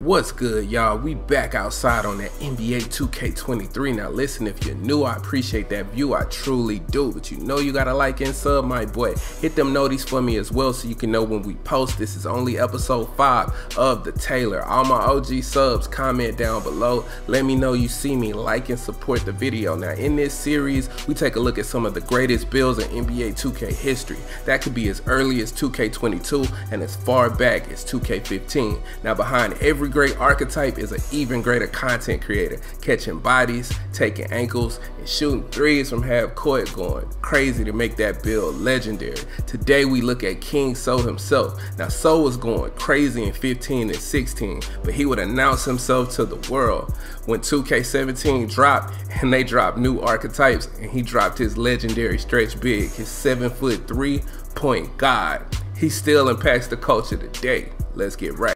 What's good, y'all? We back outside on that NBA 2K23. Now listen, if you're new, I appreciate that view, I truly do, but you know you gotta like and sub, my boy. Hit them noties for me as well so you can know when we post. This is only episode 5 of the Tailor. All my OG subs, comment down below, let me know you see me, like and support the video. Now in this series, we take a look at some of the greatest builds in NBA 2K history. That could be as early as 2K22 and as far back as 2K15. Now behind every great archetype is an even greater content creator, catching bodies, taking ankles, and shooting threes from half court, going crazy to make that build legendary. Today we look at King So himself. Now So was going crazy in 15 and 16, but he would announce himself to the world when 2K17 dropped and they dropped new archetypes, and he dropped his legendary stretch big, his 7'3" point guard. He still impacts the culture today. Let's get right.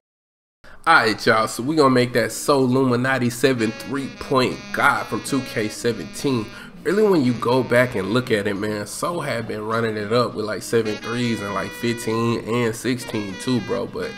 Alright, y'all, so we're gonna make that Solluminati 7'3" point guard from 2K17. Really, when you go back and look at it, man, So had been running it up with like 7'3s in like 15 and 16 too, bro. But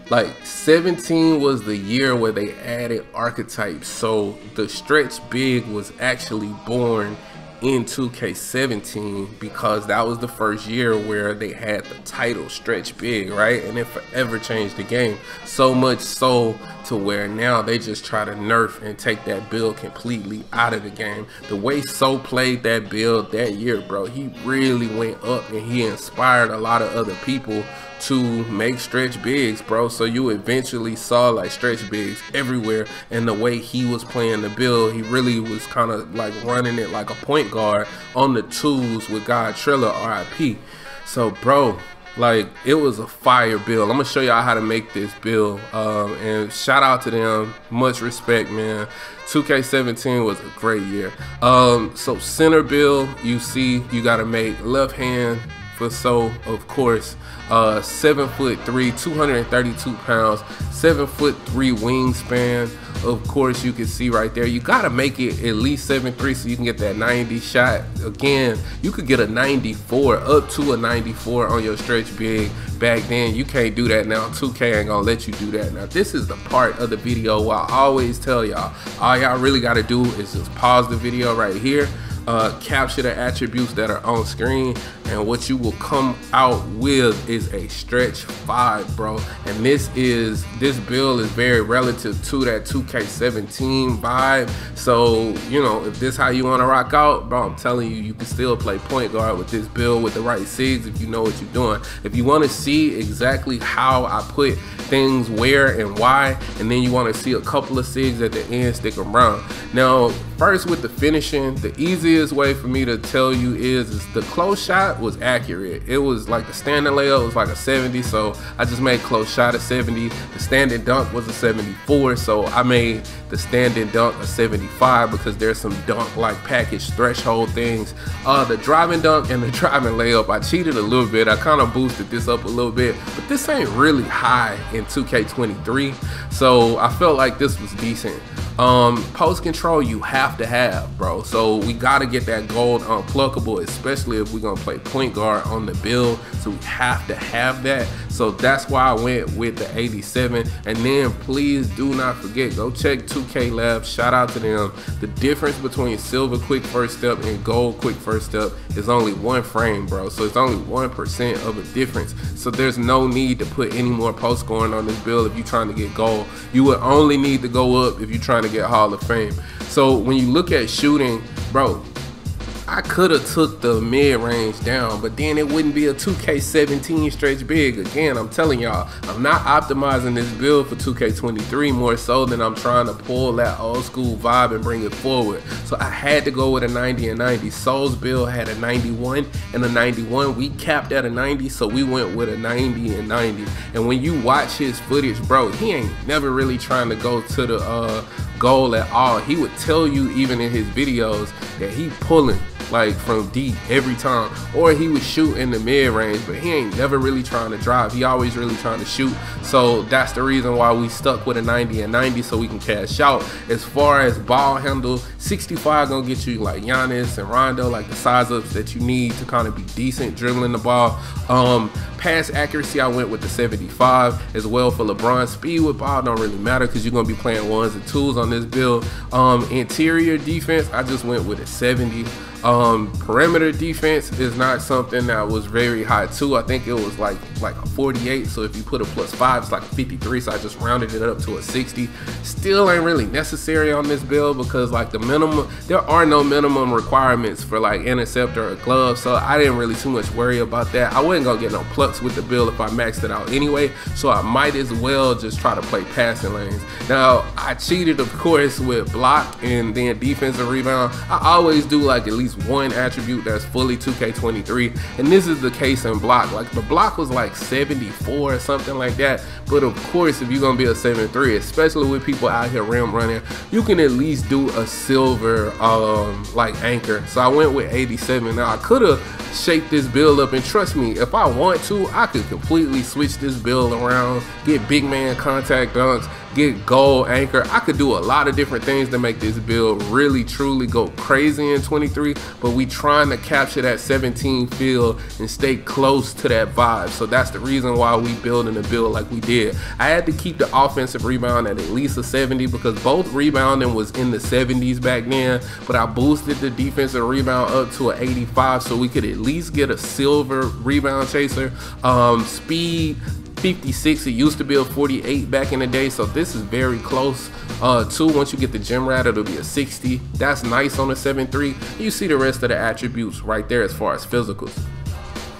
like 17 was the year where they added archetypes, so the stretch big was actually born in 2K17 because that was the first year where they had the title stretch big, right? And it forever changed the game, so much so to where now they just try to nerf and take that build completely out of the game. The way So played that build that year, bro, he really went up and he inspired a lot of other people to make stretch bigs, bro. So you eventually saw like stretch bigs everywhere, and the way he was playing the build, he really was kind of like running it like a point guard on the twos with God Triller, RIP. So bro, like, it was a fire build. I'm gonna show y'all how to make this build, and shout out to them, much respect, man. 2K17 was a great year. So center build, you see you gotta make left hand for So, of course. 7'3", 232 pounds, 7'3" wingspan. Of course, you can see right there, you gotta make it at least 7'3" so you can get that 90 shot. Again, you could get a 94, up to a 94 on your stretch big. Back then, you can't do that now. 2K ain't gonna let you do that. Now, this is the part of the video where I always tell y'all, all y'all really gotta do is just pause the video right here, capture the attributes that are on screen, and what you will come out with is a stretch 5, bro. And this build is very relative to that 2K17 vibe. So, you know, if this how you want to rock out, bro, I'm telling you, you can still play point guard with this build with the right Sigs if you know what you're doing. If you want to see exactly how I put things where and why, and then you want to see a couple of Sigs at the end, stick around. Now, first with the finishing, the easiest way for me to tell you is the close shot was accurate. It was like the standing layup was like a 70, so I just made close shot a 70. The standing dunk was a 74, so I made the standing dunk a 75 because there's some dunk like package threshold things. The driving dunk and the driving layup, I cheated a little bit. I kind of boosted this up a little bit, but this ain't really high in 2K23, so I felt like this was decent. Post control you have to have, bro, so we gotta get that gold unpluckable, especially if we're gonna play point guard on the build, so we have to have that. So that's why I went with the 87. And then please do not forget, go check 2K Labs, shout out to them. The difference between silver quick first step and gold quick first step is only 1 frame, bro, so it's only 1% of a difference. So there's no need to put any more post scoring on this build if you're trying to get gold. You would only need to go up if you're trying to get Hall of Fame. So when you look at shooting, bro, I could have took the mid-range down, but then it wouldn't be a 2K17 stretch big. Again, I'm telling y'all, I'm not optimizing this build for 2K23 more so than I'm trying to pull that old school vibe and bring it forward. So I had to go with a 90 and 90. Soul's build had a 91 and a 91. We capped at a 90, so we went with a 90 and 90. And when you watch his footage, bro, he ain't never really trying to go to the goal at all. He would tell you even in his videos that he pulling like from deep every time, or he would shoot in the mid-range, but he ain't never really trying to drive. He always really trying to shoot. So that's the reason why we stuck with a 90 and 90, so we can cash out. As far as ball handle, 65 gonna get you like Giannis and Rondo, like the size ups that you need to kind of be decent dribbling the ball. Pass accuracy, I went with the 75 as well. For LeBron, speed with ball don't really matter because you're gonna be playing ones and twos on this build. Interior defense, I just went with a 70. Perimeter defense is not something that was very high too. I think it was like a 48, so if you put a +5, it's like a 53, so I just rounded it up to a 60. Still ain't really necessary on this build because like the minimum, there are no minimum requirements for like interceptor or glove, so I didn't really too much worry about that. I wasn't gonna get no plucks with the build if I maxed it out anyway, so I might as well just try to play passing lanes. Now I cheated of course with block and then defensive rebound. I always do like at least one attribute that's fully 2K23, and this is the case in block. Like the block was like 74 or something like that, but of course if you're gonna be a 7-3, especially with people out here rim running, you can at least do a silver like anchor. So I went with 87. Now I could have shaped this build up, and trust me, if I want to, I could completely switch this build around, get big man contact dunks, get goal anchor. I could do a lot of different things to make this build really truly go crazy in 23, but we trying to capture that 17 feel and stay close to that vibe. So that's the reason why we building a build like we did. I had to keep the offensive rebound at least a 70 because both rebounding was in the 70s back then, but I boosted the defensive rebound up to an 85 so we could at least get a silver rebound chaser. Speed 56, it used to be a 48 back in the day, so this is very close to, once you get the gym rat, it'll be a 60. That's nice on a 7-3. You see the rest of the attributes right there as far as physicals.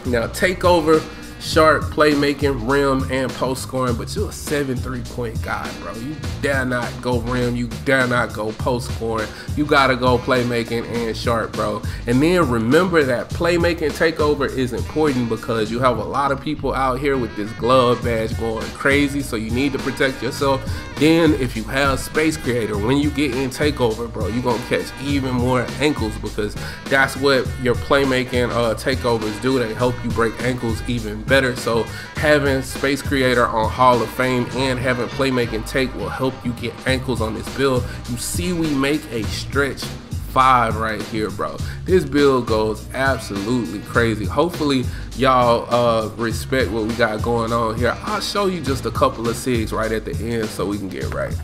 Now takeover, sharp playmaking, rim, and post scoring, but you're a 7-3 point guy, bro. You dare not go rim, you dare not go post scoring. You gotta go playmaking and sharp, bro. And then remember that playmaking takeover is important because you have a lot of people out here with this glove badge going crazy, so you need to protect yourself. Then if you have space creator, when you get in takeover, bro, you're gonna catch even more ankles because that's what your playmaking takeovers do. They help you break ankles even better. So having space creator on Hall of Fame and having playmaking take will help you get ankles on this build. You see we make a stretch 5 right here, bro. This build goes absolutely crazy. Hopefully y'all respect what we got going on here. I'll show you just a couple of Sigs right at the end so we can get right.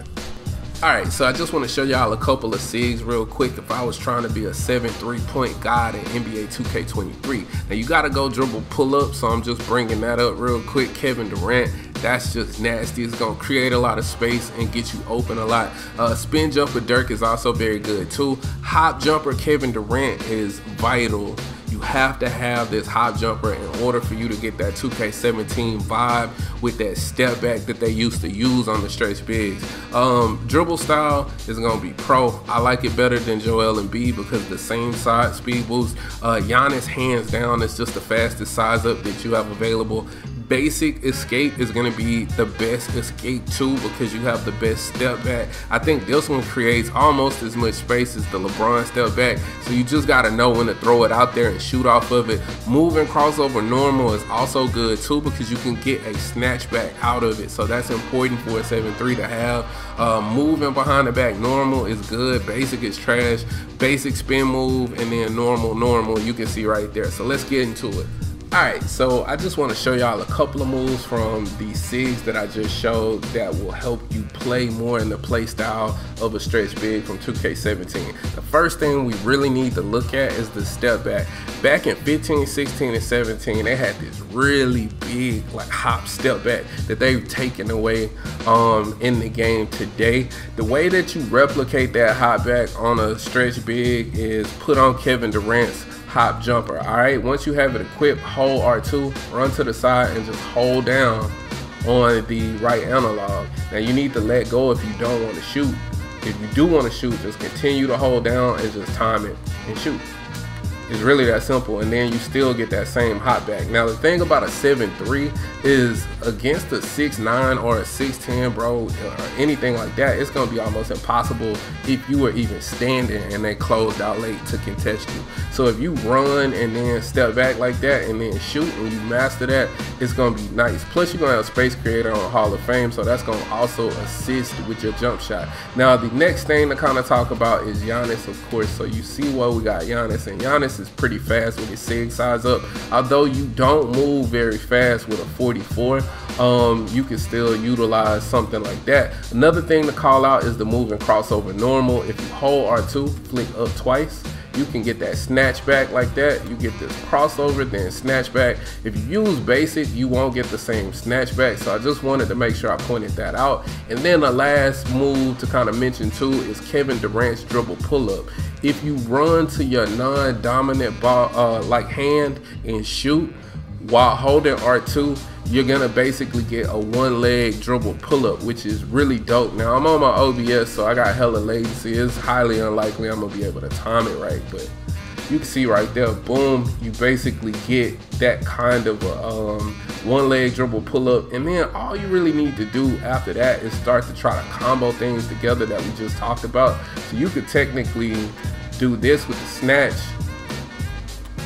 Alright, so I just want to show y'all a couple of Sigs real quick if I was trying to be a 7-3 point guy in NBA 2K23. Now you gotta go dribble pull up, so I'm just bringing that up real quick. Kevin Durant, that's just nasty. It's gonna create a lot of space and get you open a lot. Spin jumper Dirk is also very good too. Hop jumper Kevin Durant is vital. You have to have this hop jumper in order for you to get that 2K17 vibe with that step back that they used to use on the stretch bigs. Dribble style is gonna be pro. I like it better than Joel Embiid because the same side speed boost. Giannis hands down is just the fastest size up that you have available. Basic escape is going to be the best escape too because you have the best step back. I think this one creates almost as much space as the LeBron step back, so you just got to know when to throw it out there and shoot off of it. Moving crossover normal is also good too because you can get a snatch back out of it, so that's important for a 7-3 to have. Moving behind the back normal is good. Basic is trash. Basic spin move and then normal you can see right there. So let's get into it. Alright, so I just want to show y'all a couple of moves from the Sigs that I just showed that will help you play more in the play style of a stretch big from 2K17. The first thing we really need to look at is the step back. Back in 15, 16, and 17, they had this really big like hop step back that they've taken away in the game today. The way that you replicate that hop back on a stretch big is put on Kevin Durant's hop jumper. All right, once you have it equipped, hold R2, run to the side and just hold down on the right analog. Now you need to let go if you don't want to shoot. If you do want to shoot, just continue to hold down and just time it and shoot. It's really that simple, and then you still get that same hop back. Now the thing about a 7-3 is against a 6'9 or a 6'10, bro, or anything like that, it's gonna be almost impossible if you were even standing and they closed out late to contest you. So if you run and then step back like that and then shoot and you master that, it's gonna be nice. Plus you're gonna have space creator on Hall of Fame, so that's gonna also assist with your jump shot. Now the next thing to kind of talk about is Giannis, of course. So you see what we got Giannis, and Giannis Bryce is pretty fast with his sig size up. Although you don't move very fast with a 44, you can still utilize something like that. Another thing to call out is the move and crossover normal. If you hold R2, flick up twice, you can get that snatch back like that. You get this crossover, then snatch back. If you use basic, you won't get the same snatch back. So I just wanted to make sure I pointed that out. And then the last move to kind of mention too is Kevin Durant's dribble pull-up. If you run to your non-dominant ball, like hand and shoot while holding R2, you're gonna basically get a one-leg dribble pull-up, which is really dope. Now I'm on my OBS, so I got hella latency. It's highly unlikely I'm gonna be able to time it right, but you can see right there, boom, you basically get that kind of a one-leg dribble pull-up. And then all you really need to do after that is start to try to combo things together that we just talked about. So you could technically do this with the snatch,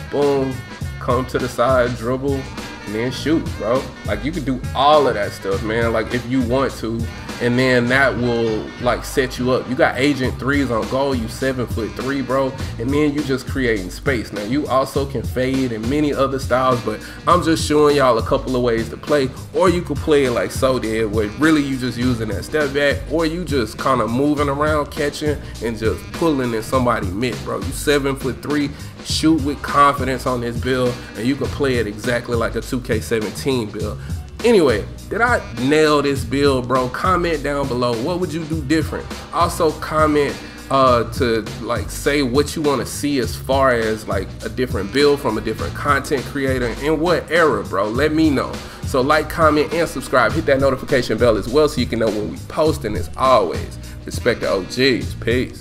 boom, come to the side, dribble, and then shoot, bro. Like, you can do all of that stuff, man, like if you want to, and then that will like set you up. You got agent threes on goal, you 7'3", bro, and then you just creating space. Now you also can fade and many other styles, but I'm just showing y'all a couple of ways to play. Or you could play it like So did, where really you just using that step back, or you just kind of moving around, catching and just pulling in somebody mid, bro. You 7'3", shoot with confidence on this build, and you can play it exactly like a 2K17 build. Anyway, did I nail this build, bro? Comment down below. What would you do different? Also comment to like say what you want to see as far as like a different build from a different content creator, in what era, bro. Let me know. So like, comment, and subscribe. Hit that notification bell as well so you can know when we post. And as always, respect the OGs. Peace.